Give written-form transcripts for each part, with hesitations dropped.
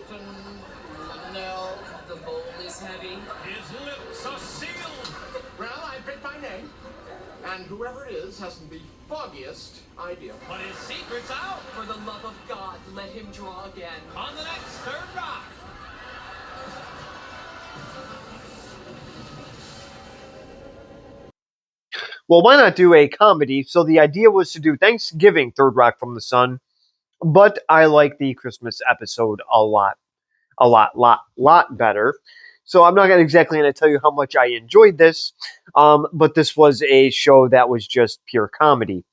Captain Liddell, the bowl is heavy. His lips are sealed. Well, I picked my name, and whoever it is hasn't the foggiest idea. But his secret's out For the love of God, let him draw again. on the next Third Rock. Well, why not do a comedy? So the idea was to do Thanksgiving Third Rock from the Sun, but I like the Christmas episode a lot better. So I'm not gonna exactly going to tell you how much I enjoyed this, but this was a show that was just pure comedy.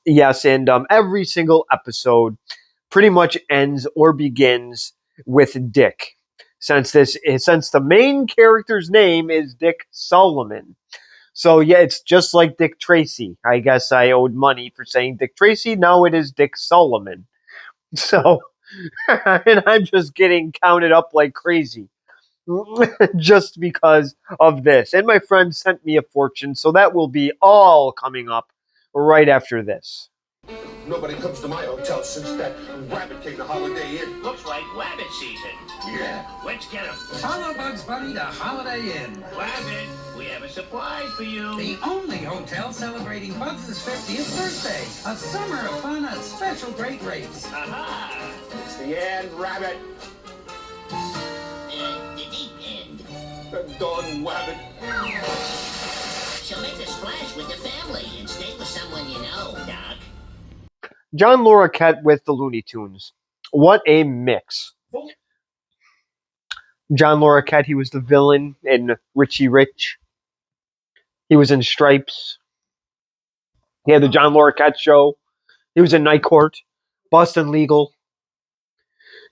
Yes, and every single episode pretty much ends or begins with Dick, since the main character's name is Dick Solomon. So yeah, it's just like Dick Tracy. I guess I owed money for saying Dick Tracy. Now it is Dick Solomon. So, and I'm just getting counted up like crazy just because of this. And my friend sent me a fortune, so that will be all coming up right after this. Nobody comes to my hotel since that rabbit came to Holiday Inn. Looks like rabbit season. Yeah. Let's get him. Follow Bugs Bunny to Holiday Inn, Rabbit, we have a surprise for you. the only hotel celebrating Bugs' 50th birthday. A summer of fun at special great rates. Aha! It's the end, rabbit. The deep end. The Dawn Rabbit. So make a splash with the family and stay with someone you know, Doc. John Larroquette with the Looney Tunes. What a mix. John Larroquette, he was the villain in Richie Rich. He was in Stripes. He had the John Larroquette Show. He was in Night Court, Boston Legal.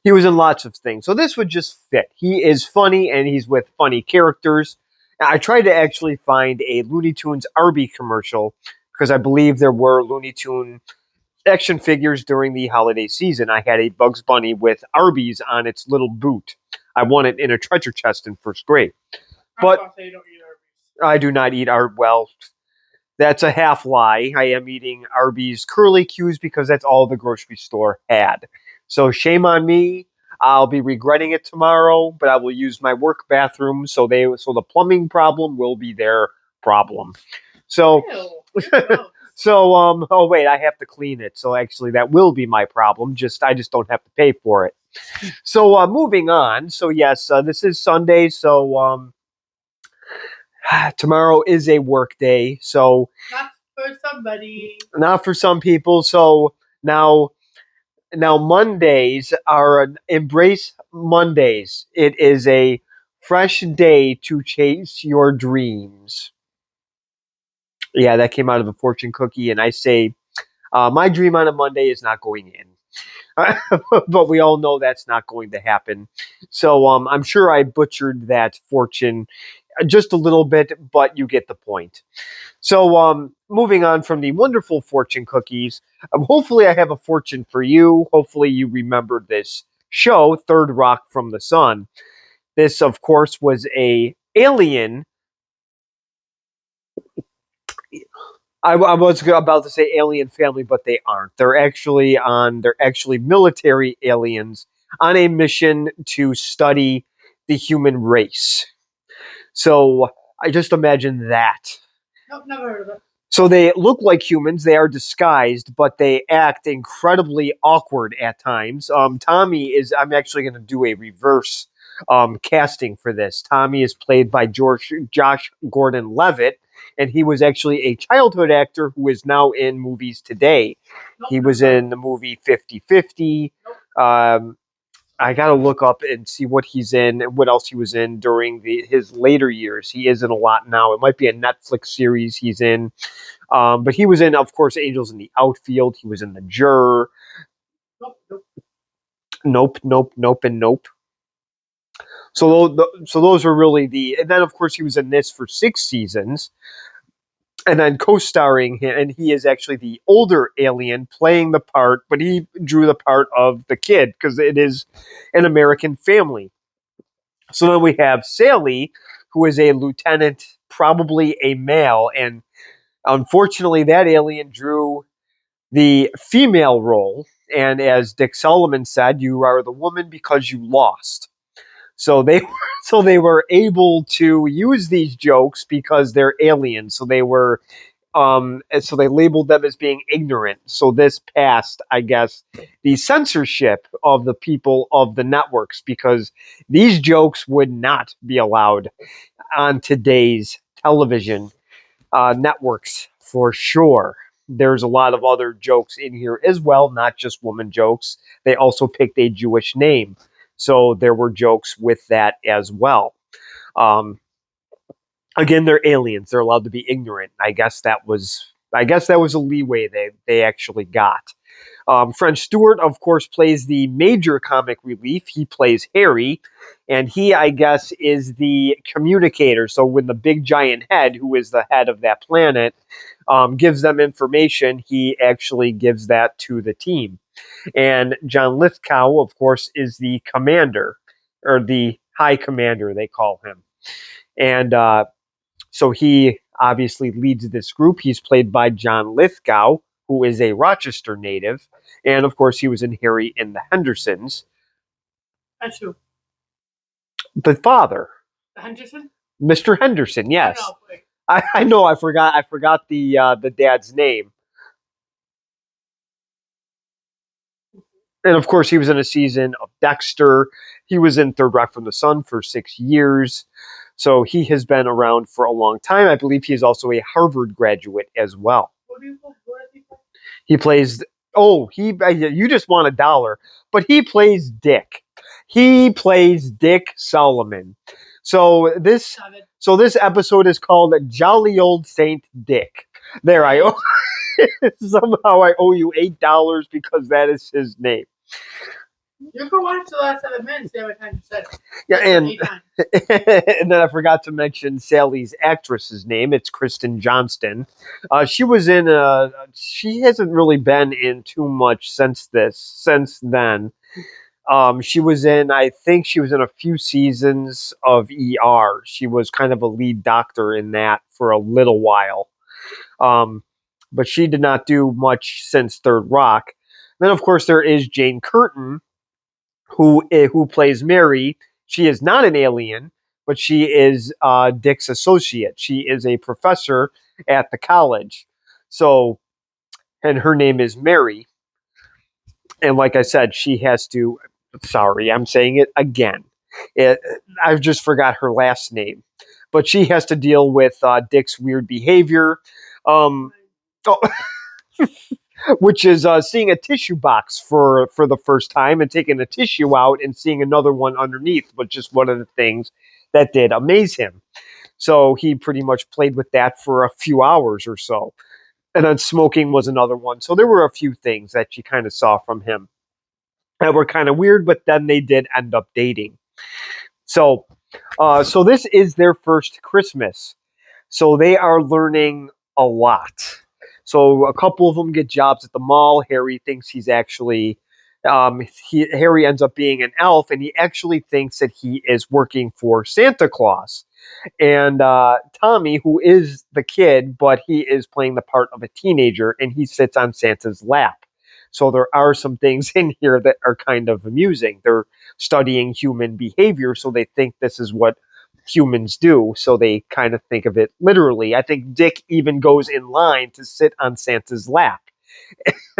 He was in lots of things. So this would just fit. He is funny, and he's with funny characters. I tried to actually find a Looney Tunes Arby commercial because I believe there were Looney Tune action figures during the holiday season. I had a Bugs Bunny with Arby's on its little boot. I won it in a treasure chest in first grade. But I do not eat Arby's. Well, that's a half lie. I am eating Arby's Curly Q's because that's all the grocery store had. So shame on me. I'll be regretting it tomorrow, but I will use my work bathroom so the plumbing problem will be their problem. So So, oh wait, I have to clean it. So actually, that will be my problem. I just don't have to pay for it. So, moving on. So yes, this is Sunday. So, tomorrow is a work day. So Not for somebody. not for some people. So now Mondays are Embrace Mondays. It is a fresh day to chase your dreams. Yeah, that came out of a fortune cookie, and I say my dream on a Monday is not going in. But we all know that's not going to happen. So I'm sure I butchered that fortune just a little bit, but you get the point. So moving on from the wonderful fortune cookies, hopefully I have a fortune for you. Hopefully you remember this show, Third Rock from the Sun. This, of course, was a alien. I was about to say alien family, but they aren't. They're actually military aliens on a mission to study the human race. So I just imagine that. Nope, never heard of it. So they look like humans. They are disguised, but they act incredibly awkward at times. Tommy is. I'm actually going to do a reverse casting for this. Tommy is played by Josh Gordon-Levitt, and he was actually a childhood actor who is now in movies today. Nope, He was never heard in the movie 50-50. I got to look up and see what he's in and what else he was in during his later years. He is in a lot now. It might be a Netflix series he's in. But he was in, of course, Angels in the Outfield. He was in The Juror. Nope, nope. Nope, nope, nope, and nope. So those were really and then of course he was in this for 6 seasons, and then co-starring him, and he is actually the older alien playing the part, but he drew the part of the kid because it is an American Family. So then we have Sally, who is a lieutenant, probably a male, and unfortunately that alien drew the female role. And as Dick Solomon said, you are the woman because you lost. So they so they were able to use these jokes because they're aliens. So they were and so they labeled them as being ignorant. So this passed, I guess, the censorship of the people of the networks because these jokes would not be allowed on today's television networks for sure. There's a lot of other jokes in here as well, not just woman jokes. They also picked a Jewish name. So there were jokes with that as well. Um, Again, they're aliens. They're allowed to be ignorant. I guess that was a leeway they actually got. French Stewart, of course, plays the major comic relief. He plays Harry, and he, I guess, is the communicator. So when the big giant head, who is the head of that planet, gives them information, he actually gives that to the team. And John Lithgow, of course, is the commander, or the high commander, they call him. And so he obviously leads this group. He's played by John Lithgow, who is a Rochester native. And, of course, he was in Harry and the Hendersons. That's who? The father. The Henderson? Mr. Henderson, yes. Oh, no, wait. I know, I forgot the dad's name. And, of course, he was in a season of Dexter. He was in Third Rock from the Sun for 6 years. So he has been around for a long time. I believe he is also a Harvard graduate as well. What does he play? He plays... Oh, you just want $1, but he plays Dick. He plays Dick Solomon. So this episode is called Jolly Old Saint Dick. There, somehow I owe you $8 because that is his name. You can watch the last 7 minutes every time you said it. Yeah, and then I forgot to mention Sally's actress's name. It's Kristen Johnston. She was in she hasn't really been in too much since then. She was in a few seasons of ER. She was kind of a lead doctor in that for a little while. But she did not do much since Third Rock. Then, of course, there is Jane Curtin, who plays Mary. She is not an alien, but she is Dick's associate. She is a professor at the college. So, and her name is Mary. And like I said, she has to... Sorry, I'm saying it again. I just forgot her last name. But she has to deal with Dick's weird behavior. Which is seeing a tissue box for the first time and taking a tissue out and seeing another one underneath, but just one of the things that did amaze him. So he pretty much played with that for a few hours or so. And then smoking was another one. So there were a few things that she kind of saw from him that were kind of weird, but then they did end up dating. So this is their first Christmas. So they are learning a lot. So a couple of them get jobs at the mall. Harry thinks he's actually... Harry ends up being an elf, and he actually thinks that he is working for Santa Claus. And Tommy, who is the kid, but he is playing the part of a teenager, and he sits on Santa's lap. So there are some things in here that are kind of amusing. They're studying human behavior, so they think this is what humans do, so they kind of think of it literally. I think Dick even goes in line to sit on Santa's lap.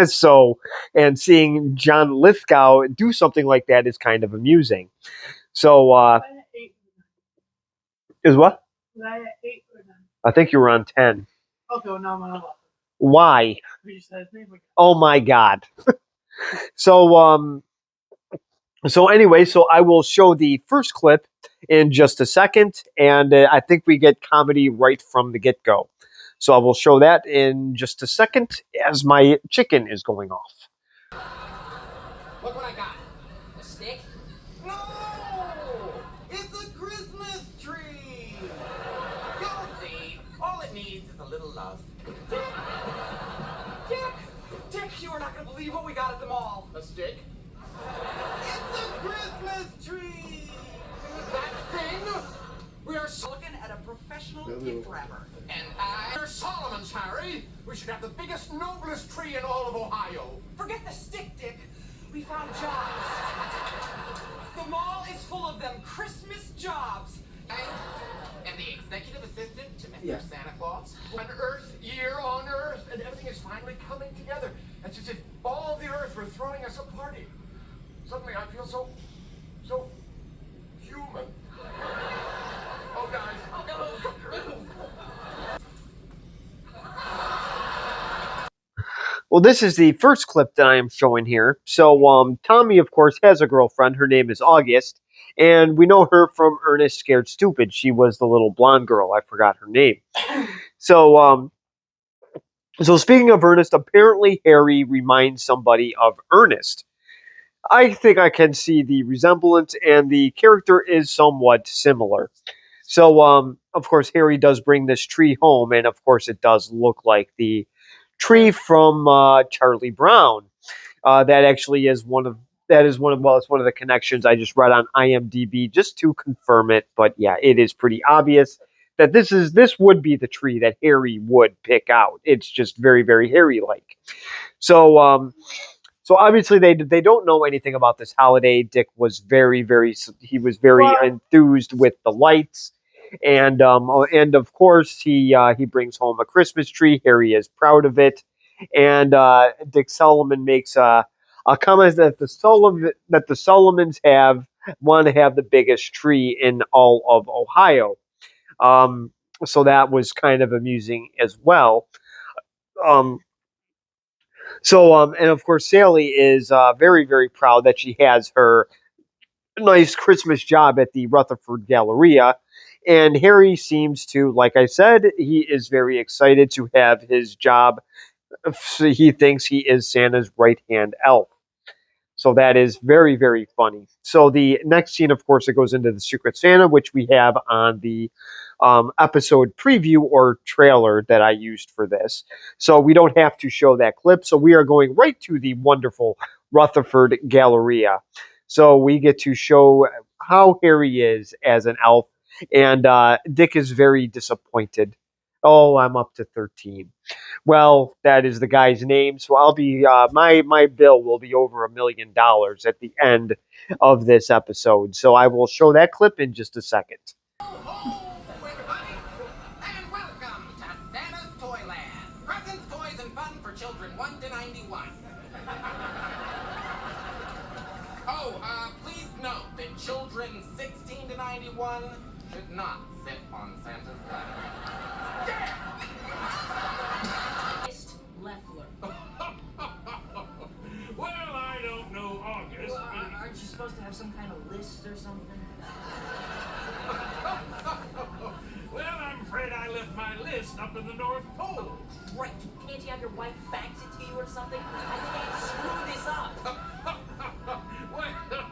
So, and seeing John Lithgow do something like that is kind of amusing. So, is what? Was I at 8 or 9? I think you were on 10. Okay, well, now I'm on 11. Why? We just said his name again. Oh my God. So anyway, so I will show the first clip in just a second, and I think we get comedy right from the get-go. So I will show that in just a second as my chicken is going off. Look what I got. A stick? No! It's a Christmas tree! You'll see. All it needs is a little love. Dick, you are not going to believe what we got at the mall. A stick? It's a Christmas tree. That thing? We are Looking at a professional gift wrapper. and we're Solomon's, Harry. We should have the biggest, noblest tree in all of Ohio. Forget the stick, Dick. We found jobs. The mall is full of them Christmas jobs. And the executive assistant to Mr. Santa Claus. On Earth, year on Earth, and everything is finally coming together. It's as if all the Earth were throwing us a party. Suddenly I feel so human. Oh, guys. Well, this is the first clip that I am showing here. So, Tommy, of course, has a girlfriend. Her name is August, and we know her from Ernest Scared Stupid. She was the little blonde girl. I forgot her name. So, so speaking of Ernest, apparently Harry reminds somebody of Ernest. I think I can see the resemblance, and the character is somewhat similar. So, of course, Harry does bring this tree home, and of course, it does look like the tree from Charlie Brown. That actually is one of it's one of the connections I just read on IMDb just to confirm it. But yeah, it is pretty obvious that this would be the tree that Harry would pick out. It's just very, very Harry like. So so obviously they don't know anything about this holiday. Dick was very enthused with the lights, and of course he brings home a Christmas tree. Harry is proud of it, and Dick Solomon makes a comment that the Solomons want to have the biggest tree in all of Ohio. So that was kind of amusing as well. And of course, Sally is very, very proud that she has her nice Christmas job at the Rutherford Galleria. And Harry seems to, like I said, he is very excited to have his job. He thinks he is Santa's right-hand elf. So that is very, very funny. So the next scene, of course, it goes into the Secret Santa, which we have on the episode preview or trailer that I used for this. So we don't have to show that clip. So we are going right to the wonderful Rutherford Galleria. So we get to show how Harry is as an elf. And Dick is very disappointed. Oh, I'm up to 13. Well, that is the guy's name. So I'll be my bill will be over $1 million at the end of this episode. So I will show that clip in just a second. Everybody, and welcome to Santa's Toyland. Presents, toys, and fun for children 1 to 91. Please note that children 16 to 91 should not sit on Santa's lap. Leffler. Well, I don't know August, Well, aren't you supposed to have some kind of list or something? Well, I'm afraid I left my list up in the North Pole. Right. Can't you have your wife fax it to you or something? I think I can screw this up.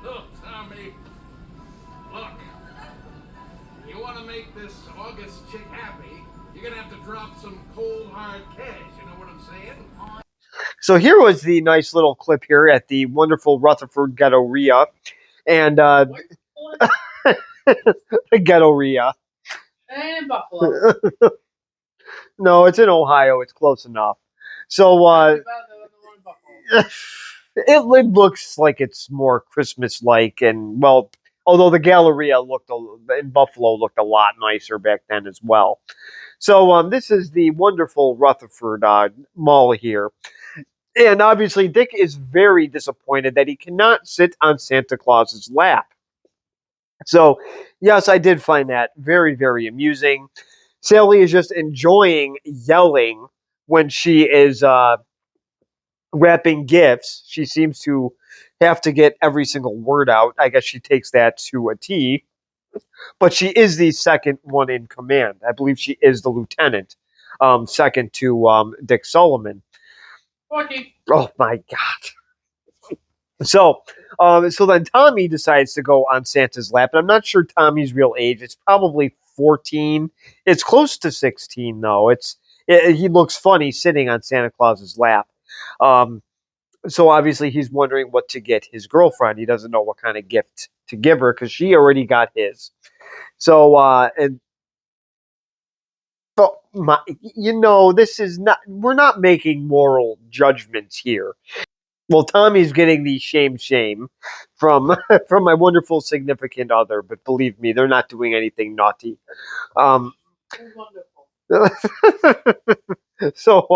Well, Tommy, look, you want to make this August chick happy, you're going to have to drop some cold, hard cash. You know what I'm saying? So here was the nice little clip here at the wonderful Rutherford Galleria. And the Galleria. And Buffalo. No, it's in Ohio. It's close enough. So it looks like it's more Christmas-like, and well, although the Galleria in Buffalo looked a lot nicer back then as well. So this is the wonderful Rutherford Mall here. And obviously, Dick is very disappointed that he cannot sit on Santa Claus's lap. So, yes, I did find that very, very amusing. Sally is just enjoying yelling when she is wrapping gifts. She seems to have to get every single word out. I guess she takes that to a T. But she is the second one in command. I believe she is the lieutenant, second to Dick Solomon. 40. Oh my God! So then Tommy decides to go on Santa's lap, and I'm not sure Tommy's real age. It's probably 14. It's close to 16 though. He looks funny sitting on Santa Claus's lap. So obviously he's wondering what to get his girlfriend. He doesn't know what kind of gift to give her because she already got his. So and but this is not. We're not making moral judgments here. Well, Tommy's getting the shame from from my wonderful significant other, but believe me, they're not doing anything naughty. Um, Wonderful. so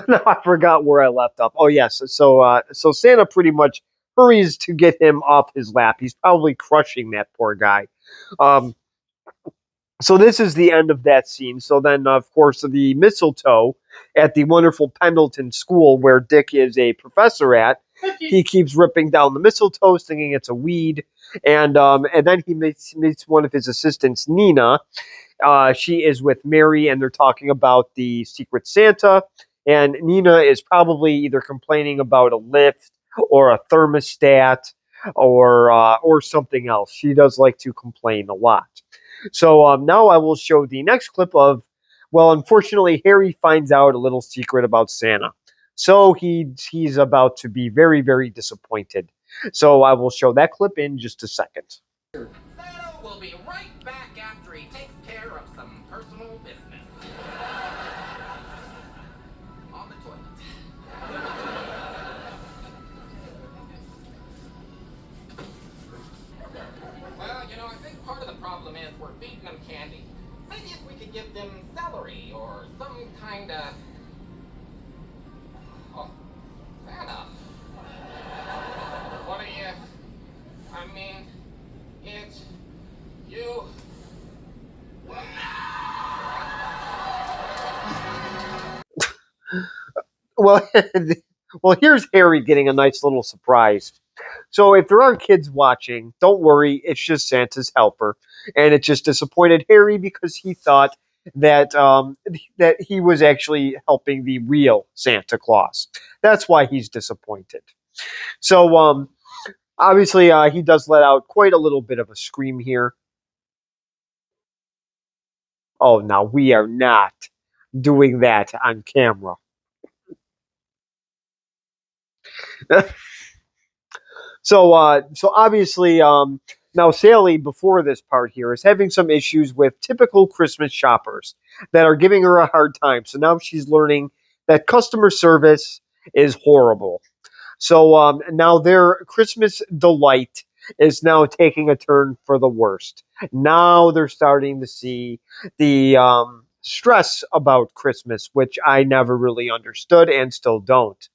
now I forgot where I left off. Oh yes, so Santa pretty much hurries to get him off his lap. He's probably crushing that poor guy. Um, so this is the end of that scene. So then, of course, the mistletoe at the wonderful Pendleton School, where Dick is a professor at, he keeps ripping down the mistletoe, thinking it's a weed, and then he meets one of his assistants, Nina. She is with Mary, and they're talking about the Secret Santa. And Nina is probably either complaining about a lift or a thermostat or something else. She does like to complain a lot. So now I will show the next clip of, well, unfortunately, Harry finds out a little secret about Santa. So he's about to be very, very disappointed. So I will show that clip in just a second. Santa will be right back after he takes care of some personal business. On the toilet. Well, I think part of the problem is we're feeding them candy. Maybe if we could give them celery or some kind of... Oh, Santa. What are you... I mean, it's... You... Well, well, here's Harry getting a nice little surprise. So if there are kids watching, don't worry, it's just Santa's helper, and it just disappointed Harry because he thought that he was actually helping the real Santa Claus. That's why he's disappointed. So obviously he does let out quite a little bit of a scream here. Oh, now we are not doing that on camera. So obviously, now Sally, before this part here, is having some issues with typical Christmas shoppers that are giving her a hard time. So now she's learning that customer service is horrible. So now their Christmas delight is now taking a turn for the worst. Now they're starting to see the stress about Christmas, which I never really understood and still don't.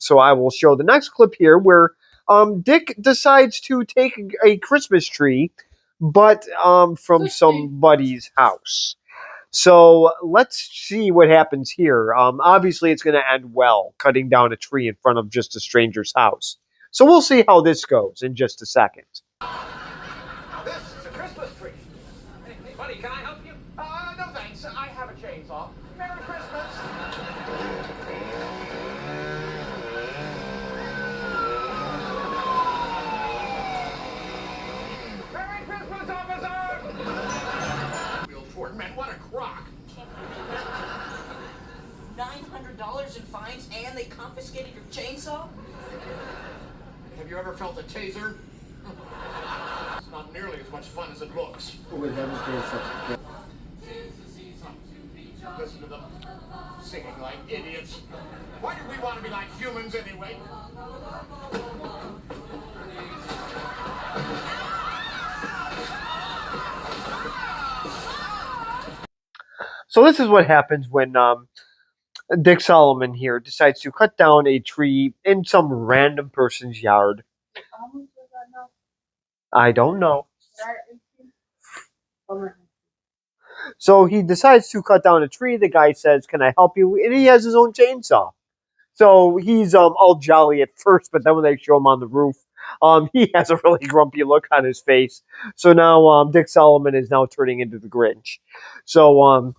So I will show the next clip here where Dick decides to take a Christmas tree, but from somebody's house. So let's see what happens here. Obviously, it's going to end well, cutting down a tree in front of just a stranger's house. So we'll see how this goes in just a second. This is a Christmas tree. Hey, buddy, can I help you? No thanks. I have a chainsaw. Merry Christmas. Merry Christmas, officer! Real short man, what a crock. $900 in fines and they confiscated your chainsaw? Have you ever felt a taser? It's not nearly as much fun as it looks. Listen to them singing like idiots. Why do we want to be like humans anyway? So this is what happens when Dick Solomon here decides to cut down a tree in some random person's yard. How much was that now? I don't know. Oh, So he decides to cut down a tree. The guy says, "Can I help you?" And he has his own chainsaw. So he's all jolly at first, but then when they show him on the roof, he has a really grumpy look on his face. So now Dick Solomon is now turning into the Grinch. So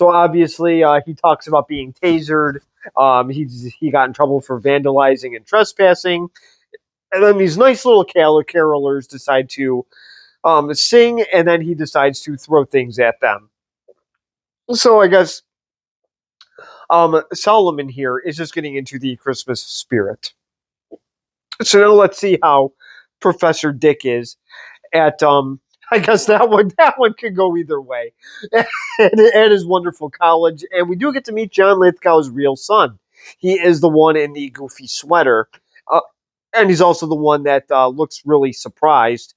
obviously he talks about being tasered. He got in trouble for vandalizing and trespassing. And then these nice little carolers decide to sing, and then he decides to throw things at them. So I guess Solomon here is just getting into the Christmas spirit. So now let's see how Professor Dick is. at I guess that one could go either way. at his wonderful college, and we do get to meet John Lithgow's real son. He is the one in the goofy sweater, uh, and he's also the one that looks really surprised.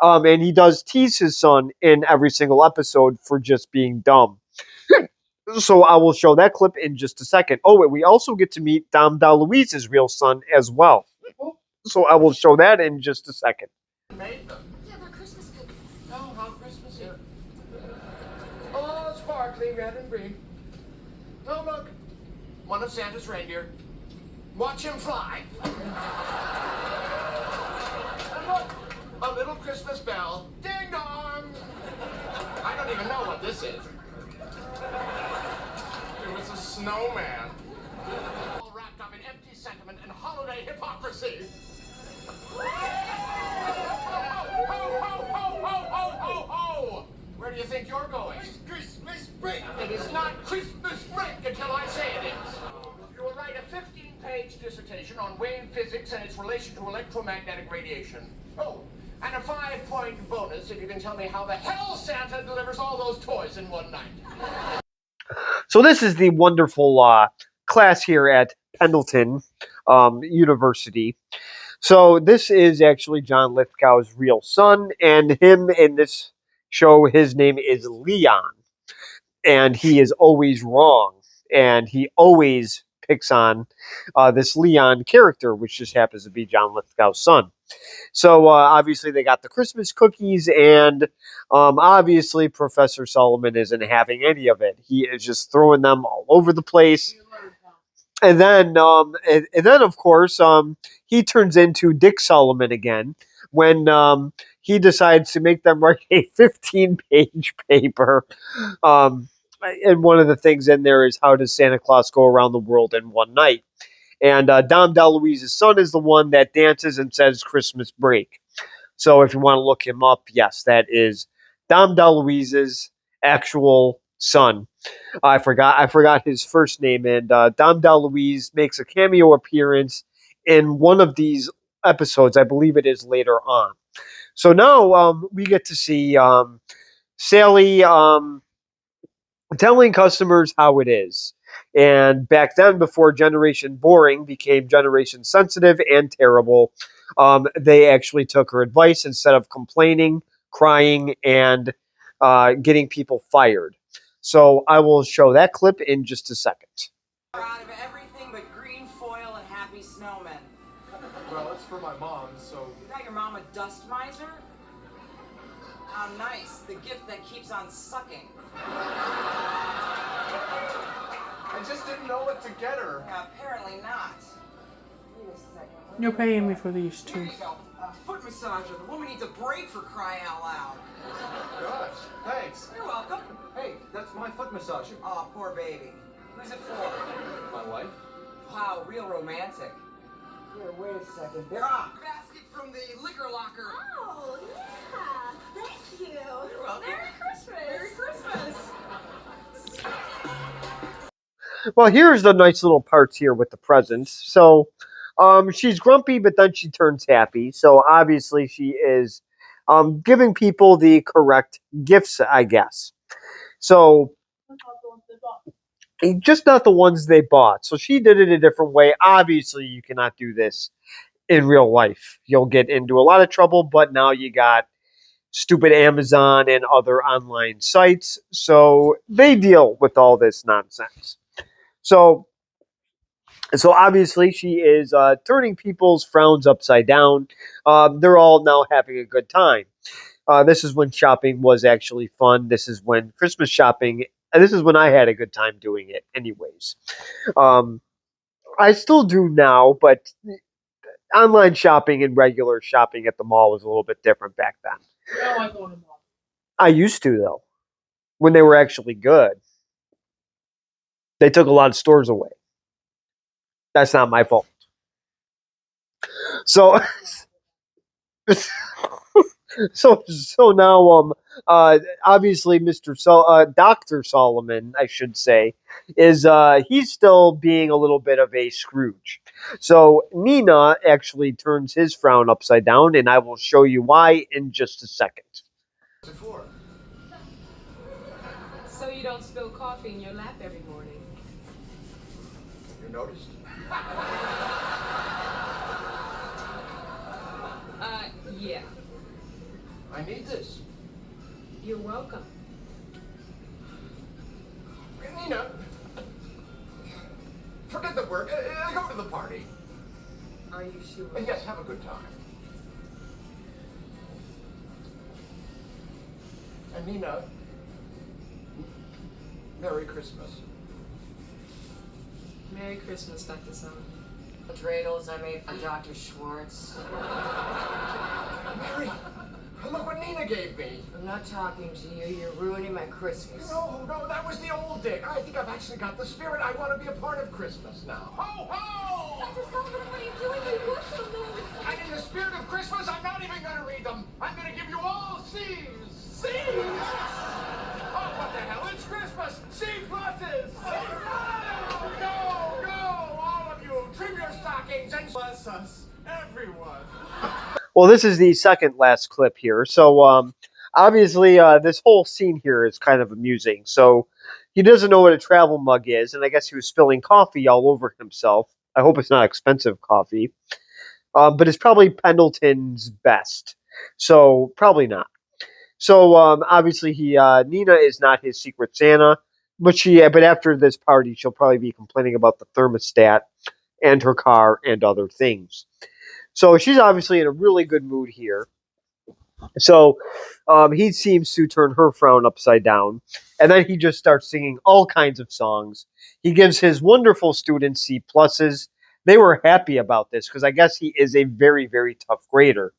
And he does tease his son in every single episode for just being dumb. So I will show that clip in just a second. Oh, wait, we also get to meet Dom DeLuise's real son as well. So I will show that in just a second. Made them. Yeah, they're Christmas cookies. Oh, how Christmassy. Oh, sparkly red and green. Oh, look. One of Santa's reindeer. Watch him fly. And look, a little Christmas bell. Ding dong. I don't even know what this is. It was a snowman. All wrapped up in empty sentiment and holiday hypocrisy. Ho, ho, ho, ho, ho, ho, ho! Where do you think you're going? It's Christmas break! It is not Christmas break until I say it is. You will write a 15-page dissertation on wave physics and its relation to electromagnetic radiation. Oh, and a 5-point bonus if you can tell me how the hell Santa delivers all those toys in one night. So this is the wonderful class here at Pendleton University. So this is actually John Lithgow's real son, and him in this show, his name is Leon, and he is always wrong, and he always picks on this Leon character, which just happens to be John Lithgow's son. So obviously they got the Christmas cookies, and obviously Professor Solomon isn't having any of it. He is just throwing them all over the place. And then of course, he turns into Dick Solomon again when he decides to make them write a 15-page paper. And one of the things in there is, how does Santa Claus go around the world in one night? And Dom DeLuise's son is the one that dances and says Christmas break. So if you want to look him up, yes, that is Dom DeLuise's actual son. I forgot his first name, and Dom DeLuise makes a cameo appearance in one of these episodes. I believe it is later on. So now we get to see Sally telling customers how it is. And back then, before Generation Boring became Generation Sensitive and Terrible, they actually took her advice instead of complaining, crying, and getting people fired. So I will show that clip in just a second. Out of everything but green foil and happy snowmen. Well, it's for my mom, so... You got your mom a dust miser? How nice. The gift that keeps on sucking. I just didn't know what to get her. Yeah, apparently not. Wait a second. You're paying me for these Here two. you go. A foot massager. The woman needs a break, for crying out loud. Gosh, thanks. You're welcome. Hey, that's my foot massager. Oh, poor baby. Who's it for? My wife? Wow, real romantic. Here, wait a second. There. Ah, basket from the liquor locker. Oh, yeah. Thank you. You're welcome. Merry Christmas. Merry Christmas. Well, here's the nice little parts here with the presents. So she's grumpy, but then she turns happy. So obviously she is giving people the correct gifts, I guess. So just not the ones they bought. So she did it a different way. Obviously, you cannot do this in real life. You'll get into a lot of trouble, but now you got stupid Amazon and other online sites. So they deal with all this nonsense. So obviously she is turning people's frowns upside down. They're all now having a good time. This is when shopping was actually fun. This is when Christmas shopping, and this is when I had a good time doing it anyways. I still do now, but online shopping and regular shopping at the mall was a little bit different back then. I don't like going to the mall. I used to, though, when they were actually good. They took a lot of stores away. That's not my fault. So So now obviously Dr. Solomon, I should say, is he's still being a little bit of a Scrooge. So Nina actually turns his frown upside down, and I will show you why in just a second. So you don't spill coffee in your lap every morning. You noticed? Yeah. I need this. You're welcome. Nina, forget the work. Go to the party. Are you sure? And yes, have a good time. And Nina, Merry Christmas. Merry Christmas, Dr. Solomon. The dreidels I made for Dr. Schwartz. Mary, look what Nina gave me. I'm not talking to you. You're ruining my Christmas. No, that was the old Dick. I think I've actually got the spirit. I want to be a part of Christmas now. Ho, ho! Dr. Sullivan, what are you doing? You look so nervous. And in the spirit of Christmas, I'm not even going to read them. I'm going to give you all C's. C's! Oh, what the hell? It's Christmas. C pluses. Go, all of you. Trim your stockings and bless us, everyone. Well, this is the second last clip here. So obviously this whole scene here is kind of amusing. So he doesn't know what a travel mug is, and I guess he was spilling coffee all over himself. I hope it's not expensive coffee. But it's probably Pendleton's best. So probably not. So obviously Nina is not his secret Santa, but after this party she'll probably be complaining about the thermostat and her car and other things. So she's obviously in a really good mood here. So he seems to turn her frown upside down, and then he just starts singing all kinds of songs. He gives his wonderful students C pluses. They were happy about this because I guess he is a very, very tough grader.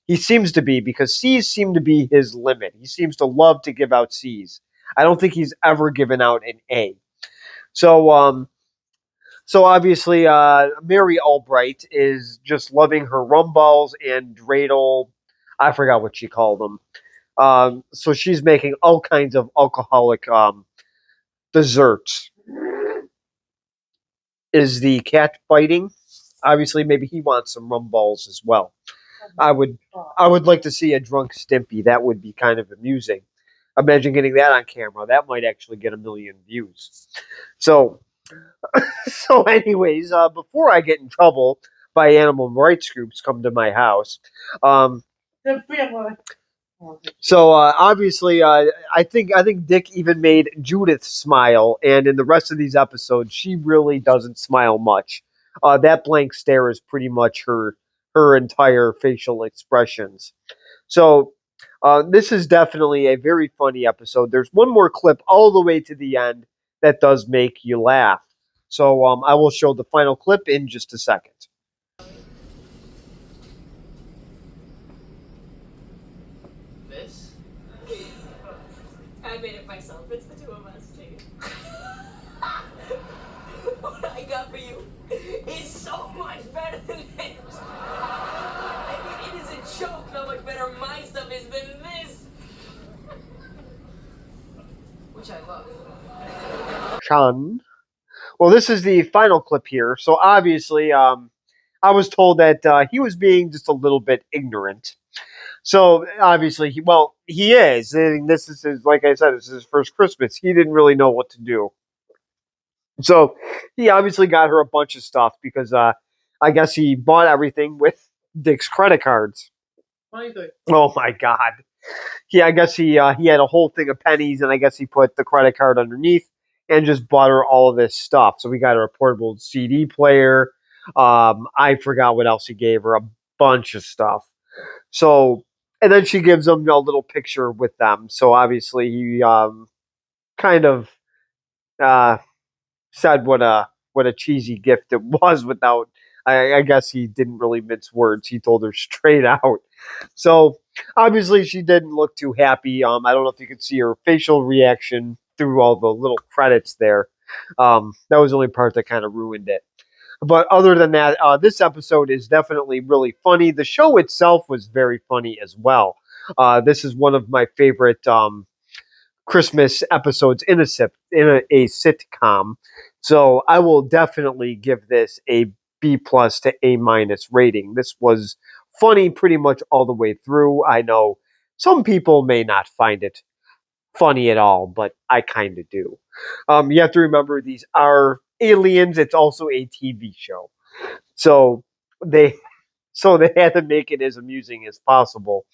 He seems to be, because C's seem to be his limit. He seems to love to give out C's. I don't think he's ever given out an A. So obviously Mary Albright is just loving her rum balls and dreidel. I forgot what she called them. So she's making all kinds of alcoholic desserts. Is the cat biting? Obviously, maybe he wants some rum balls as well. I would like to see a drunk Stimpy. That would be kind of amusing. Imagine getting that on camera. That might actually get 1 million views. So anyways, before I get in trouble by animal rights groups come to my house, so obviously, I think Dick even made Judith smile, and in the rest of these episodes, she really doesn't smile much. That blank stare is pretty much her entire facial expressions. So this is definitely a very funny episode. There's one more clip all the way to the end that does make you laugh. So I will show the final clip in just a second. This? I made it myself. It's the two of us, too. What I got for you is so much better than this. I mean, it is a joke how much better my stuff is than this. Which I love. Sean. Well, this is the final clip here. So obviously, I was told that he was being just a little bit ignorant. So obviously, he is. And this is like I said, this is his first Christmas. He didn't really know what to do. So he obviously got her a bunch of stuff because I guess he bought everything with Dick's credit cards. Oh my God! I guess he had a whole thing of pennies, and I guess he put the credit card underneath and just bought her all of this stuff. So we got her a portable CD player. I forgot what else he gave her, a bunch of stuff. So, and then she gives him a little picture with them. So obviously he kind of said what a cheesy gift it was without. I guess he didn't really mince words. He told her straight out. So obviously she didn't look too happy. I don't know if you could see her facial reaction through all the little credits there. That was the only part that kind of ruined it. But other than that, this episode is definitely really funny. The show itself was very funny as well. This is one of my favorite Christmas episodes in a sitcom. So I will definitely give this a B plus to A minus rating. This was funny pretty much all the way through. I know some people may not find it funny at all, but I kind of do. You have to remember these are aliens. It's also a TV show, so they they had to make it as amusing as possible.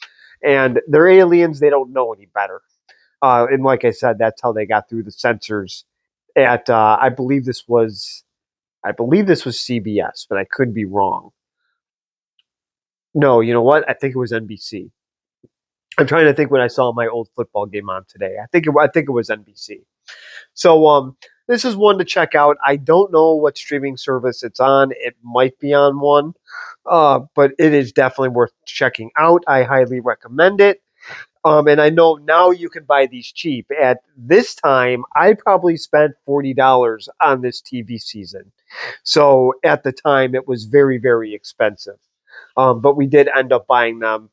And they're aliens; they don't know any better. And like I said, that's how they got through the censors. At I believe this was CBS, but I could be wrong. No, you know what? I think it was NBC. I'm trying to think when I saw my old football game on today. I think it was NBC. So this is one to check out. I don't know what streaming service it's on. It might be on one, but it is definitely worth checking out. I highly recommend it. And I know now you can buy these cheap. At this time, I probably spent $40 on this TV season. So at the time, it was very, very expensive. But we did end up buying them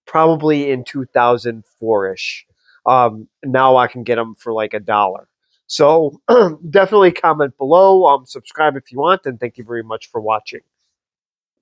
probably in 2004 ish. Now I can get them for like $1. So definitely comment below, subscribe if you want, and thank you very much for watching.